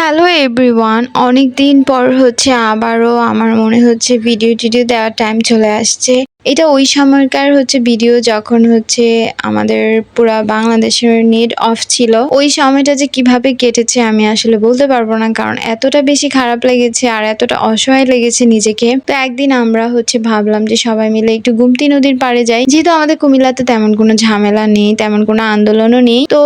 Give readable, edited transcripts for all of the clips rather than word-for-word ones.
Hello everyone, অনেক দিন পর আবারও আমার মনে হচ্ছে ভিডিও টিডিও দেওয়ার টাইম চলে আসছে। এটা ওই সময়কার ভিডিও যখন আমাদের পুরা বাংলাদেশের নেট অফ ছিল। ওই সময়টা যে কিভাবে কেটেছে আমি আসলে বলতে পারবো না, কারণ এতটা বেশি খারাপ লেগেছে আর এতটা অসহায় লেগেছে নিজেকে। তো একদিন আমরা ভাবলাম যে সবাই মিলে একটু গুমতি নদীর পাড়ে যাই, যেহেতু আমাদের কুমিল্লাতে তেমন কোনো ঝামেলা নেই, তেমন কোনো আন্দোলনও নেই। তো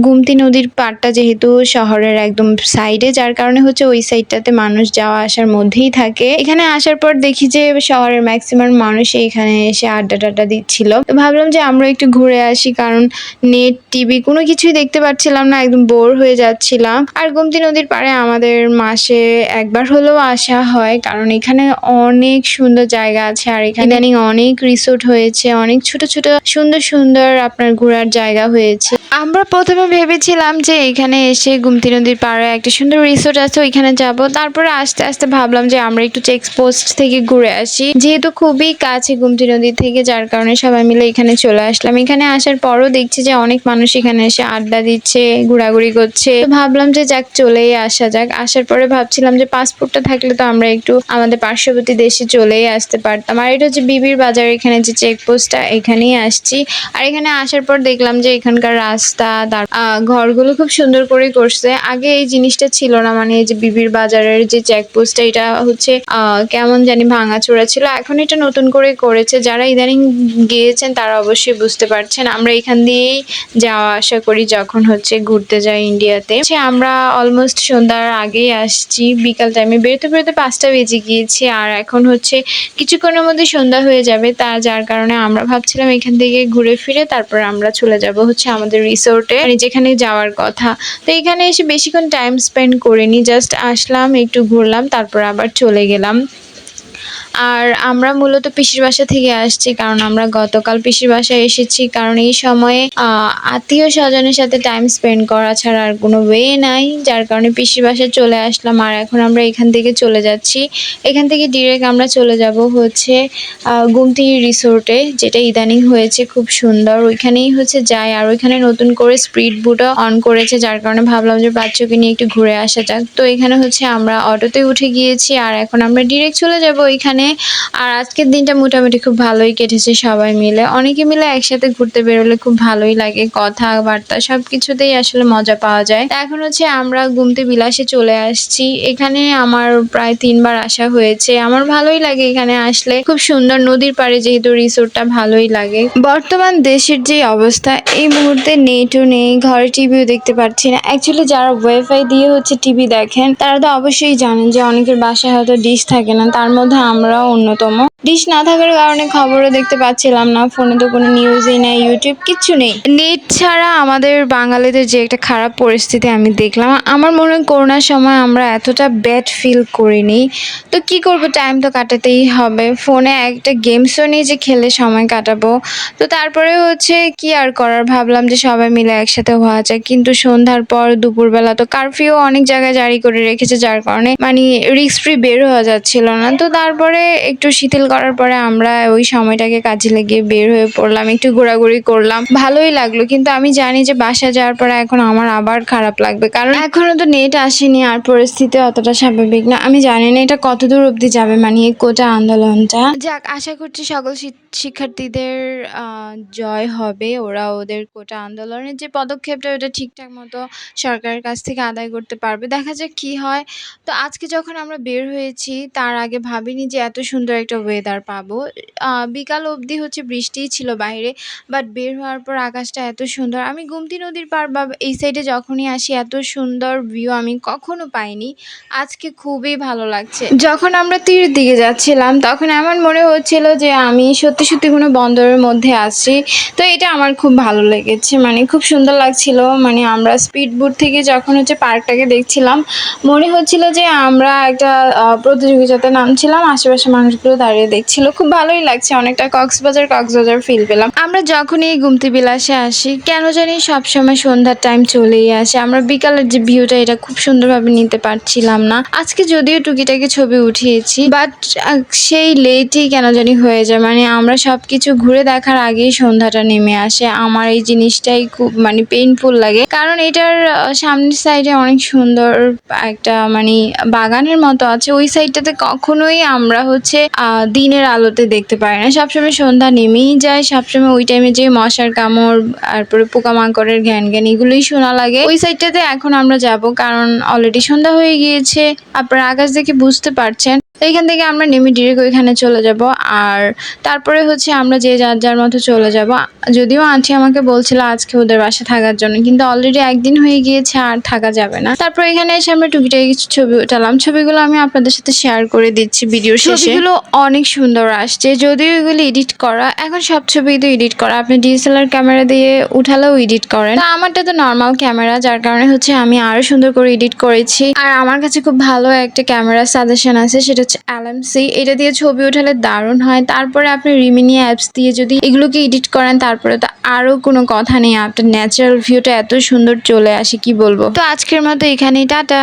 গুমতি নদীর পাড়টা যেহেতু শহরের একদম সাইডে, যার কারণে ওই সাইডটাতে মানুষ যাওয়া আসার মধ্যেই থাকে। এখানে আসার পর দেখি যে শহরের ম্যাক্সিমাম মানুষই এখানে এসে আড্ডা টাড্ডা দিচ্ছিল। তো ভাবলাম যে আমরা একটু ঘুরে আসি, কারণ নেট টিভি কোনো কিছুই দেখতে পাচ্ছিলাম না, একদম বোর হয়ে যাচ্ছিলাম। আর গোমতী নদীর পাড়ে আমাদের মাসে একবার হলেও আসা হয়, কারণ এখানে অনেক সুন্দর জায়গা আছে। আর এখানে ইদানিং অনেক রিসোর্ট হয়েছে, অনেক ছোট ছোট সুন্দর সুন্দর আপনার ঘোরার জায়গা হয়েছে। আমরা প্রথমে ভেবেছিলাম যে এখানে এসে গুমতি নদীর পাড়ে একটা সুন্দর রিসোর্ট আছে, ওইখানে যাব। তারপরে আস্তে আস্তে ভাবলাম যে আমরা একটু চেকপোস্ট থেকে ঘুরে আসি, যেহেতু খুবই কাছে গুমতি নদী থেকে, যার কারণে সবাই মিলে এখানে চলে আসলাম। এখানে আসার পরও দেখছি যে অনেক মানুষ এখানে এসে আড্ডা দিচ্ছে, ঘোরাঘুরি করছে। তো ভাবলাম যে যাক, চলেই আসা যাক। আসার পরে ভাবছিলাম যে পাসপোর্টটা থাকলে তো আমরা একটু আমাদের পার্শ্ববর্তী দেশে চলেই আসতে পারতাম। আর এটা বিবির বাজার, এখানে যে চেকপোস্টটা, এখানেই আসছি। আর এখানে আসার পর দেখলাম যে এখানকার রাস্তা ঘরগুলো খুব সুন্দর করে করছে। আগে এই জিনিসটা ছিল না, মানে এই যে বিবির বাজারের যে চেকপোস্টটা, এটা কেমন জানি ভাঙাচোরা ছিল। এখন এটা নতুন করে করেছে। যারা ইদানিং গিয়েছেন তারা অবশ্যই বুঝতে পারছেন। আমরা এখান দিয়েই যাওয়া আসা করি যখন ঘুরতে যাই ইন্ডিয়াতে। আমরা অলমোস্ট সন্ধ্যার আগেই আসছি, বিকাল টাইমে বেরোতে বেরোতে 5টা বেজে গিয়েছি। আর এখন কিছুক্ষণের মধ্যে সন্ধ্যা হয়ে যাবে, যার কারণে আমরা ভাবছিলাম এখান থেকে ঘুরে ফিরে তারপর আমরা চলে যাব আমাদের রিসোর্টে, মানে যেখানে যাওয়ার কথা। তো এখানে এসে বেশিক্ষণ টাইম স্পেন্ড করিনি, জাস্ট আসলাম, একটু ঘুরলাম, তারপর আবার চলে গেলাম। আর আমরা মূলত পিসির বাসা থেকে আসছি, কারণ আমরা গতকাল পিসির বাসায় এসেছি। কারণ এই সময়ে আত্মীয় স্বজনের সাথে টাইম স্পেন্ড করা ছাড়া আর কোনো ওয়ে নাই, যার কারণে পিসির বাসায় চলে আসলাম। আর এখন আমরা এখান থেকে চলে যাচ্ছি। এখান থেকে ডিরেক্ট আমরা চলে যাব গুমতি রিসোর্টে, যেটা ইদানিং হয়েছে খুব সুন্দর। ওইখানেই যাই। আর ওইখানে নতুন করে স্পিড বোটও অন করেছে, যার কারণে ভাবলাম যে বাচ্চাকে নিয়ে একটু ঘুরে আসা যাক। তো এখানে আমরা অটোতে উঠে গিয়েছি, আর এখন আমরা ডিরেক্ট চলে যাব ওইখানে। আর আজকের দিনটা মোটামুটি খুব ভালোই কেটেছে সবাই মিলে। অনেকে মিলে একসাথে ঘুরতে বেরোলে খুব ভালোই লাগে, কথাবার্তা সবকিছুতেই আসলে মজা পাওয়া যায়। এখন আমরা গুমতি বিলাসে চলে আসছি। এখানে আমার প্রায় 3বার আসা হয়েছে। আমার ভালোই লাগে এখানে আসলে, খুব সুন্দর নদীর পাড়ে, যেহেতু রিসোর্টটা ভালোই লাগে। বর্তমান দেশের যে অবস্থা, এই মুহূর্তে নেটও নেই, ঘরে টিভিও দেখতে পাচ্ছি না। অ্যাকচুয়ালি যারা ওয়াইফাই দিয়ে টিভি দেখেন তারা তো অবশ্যই জানেন যে অনেকের বাসায় হয়তো ডিশ থাকে না, তার মধ্যে আমরাও অন্যতম। ডিশ না থাকার কারণে খবরও দেখতে পাচ্ছিলাম না, ফোনে তো কোনো নিউজই নেই, ইউটিউব কিচ্ছু নেই। নেট ছাড়া আমাদের বাঙালিদের যে একটা খারাপ পরিস্থিতি আমি দেখলাম, আমার মনে হয় করোনার সময় আমরা এতটা ব্যাড ফিল করিনি। তো কি করব, টাইম তো কাটাতেই হবে। ফোনে একটা গেমসও নেই যে খেলে সময় কাটাবো। তো তারপরে কি আর করার, ভাবলাম যে সবাই মিলে একসাথে হওয়া যায়। কিন্তু সন্ধ্যার পর দুপুরবেলা তো কারফিউ অনেক জায়গায় জারি করে রেখেছে, যার কারণে মানে রিস্ক ফ্রি বের হওয়া যাচ্ছিল না। তো তারপরে একটু শিথিল করার পরে আমরা ওই সময়টাকে কাজে লেগে বের হয়ে পড়লাম, একটু ঘোরাঘুরি করলাম, ভালোই লাগলো। কিন্তু আমি জানি যে বাসা যাওয়ার পরে এখন আমার আবার খারাপ লাগবে, কারণ এখনো তো নেট আসেনি আর পরিস্থিতি অতটা স্বাভাবিক না। আমি জানি না এটা কতদূর অবধি যাবে, মানে এই কোটা আন্দোলনটা। যাক, আশা করছি সকল শিক্ষার্থীদের জয় হবে। ওরা ওদের কোটা আন্দোলনের যে পদক্ষেপটা, ওটা ঠিকঠাক মতো সরকারের কাছ থেকে আদায় করতে পারবে। দেখা যাক কি হয়। তো আজকে যখন আমরা বের হয়েছি, তার আগে ভাবিনি যে এত সুন্দর একটা ওয়েদার পাবো। বিকাল অবধি বৃষ্টিই ছিল বাইরে, বাট বের হওয়ার পর আকাশটা এত সুন্দর। আমি গুমতি নদীর পাড় বা এই সাইডে যখনই আসি, এত সুন্দর ভিউ আমি কখনো পাইনি। আজকে খুবই ভালো লাগছে। যখন আমরা তীরের দিকে যাচ্ছিলাম, তখন এমন মনে হচ্ছিল যে আমি সত্যি সত্যি কোনো বন্দরের মধ্যে আছি। তো এটা আমার খুব ভালো লেগেছে, মানে খুব সুন্দর লাগছিল। মানে আমরা স্পিড বোট থেকে যখন পার্কটাকে দেখছিলাম, মনে হচ্ছিল যে আমরা একটা প্রতিযোগিতাতে নামছিলাম। আশেপাশে আশেপাশে মানুষগুলো দাঁড়িয়ে দেখছিল, খুব ভালোই লাগছে, অনেকটা কক্সবাজার ফিল পেলাম। আমরা যখনই গুমতি বিলাসে আসি কেন জানি সবসময় সন্ধ্যার টাইম চলেই আসে, আমরা বিকালের যে ভিউটা এটা খুব সুন্দরভাবে নিতে পারছিলাম না। আজকে যদিও টুকিটাকি ছবি উঠিয়েছি, বাট সেই লেটই কেন জানি হয়ে যায়, মানে আমরা সবকিছু ঘুরে দেখার আগেই সন্ধ্যাটা নেমে আসে। আমার এই জিনিসটাই খুব মানে পেইনফুল লাগে, কারণ এটার সামনের সাইডে অনেক সুন্দর একটা মানে বাগানের মতো আছে, ওই সাইডটাতে কখনোই আমরা হচ্ছে দিনের আলোতে দেখতে পারি না, সবসময় সন্ধ্যা নেমেই যায়, সবসময় ওই টাইমে যে মশার কামড় তারপরে পোকামাকড়ের ঘ্যান এগুলোই শোনা লাগে। ওই সাইডটাতে এখন আমরা যাব, কারণ অলরেডি সন্ধ্যা হয়ে গিয়েছে, আপনারা আকাশ দেখে বুঝতে পারছেন। এইখান থেকে আমরা নেমে ডিরেক্ট ওইখানে চলে যাব, আর তারপরে হচ্ছে আমরা যে যার মতো চলে যাব। যদিও আন্টি আমাকে বলছিল আজকে ওদের বাসা থাকার জন্য, কিন্তু অলরেডি একদিন হয়ে গিয়েছে, আর থাকা যাবে না। তারপর এখানে এসে আমরা টুকিটাকি কিছু ছবি উঠালাম, ছবিগুলো আমি আপনাদের সাথে শেয়ার করে দিচ্ছি ভিডিওর শেষে। ছবিগুলো অনেক সুন্দর আসছে, যদিও এগুলো এডিট করা, এখন সব ছবি তো এডিট করা, আপনি ডিএসএলআর ক্যামেরা দিয়ে উঠালেও এডিট করেন, তা আমারটা তো নর্মাল ক্যামেরা, যার কারণে হচ্ছে আমি আরো সুন্দর করে এডিট করেছি। আর আমার কাছে খুব ভালো একটা ক্যামেরা সাজেশন আছে, সেটা হচ্ছে LMC, এটা দিয়ে ছবি উঠালে দারুণ হয়। তারপরে আপনি রিমিনি অ্যাপস দিয়ে যদি এগুলোকে এডিট করেন তারপরে তো আরো কোনো কথা নেই, আপনার ন্যাচারাল ভিউটা এত সুন্দর চলে আসে কি বলবো। তো আজকের মতো এখানেই, টাটা।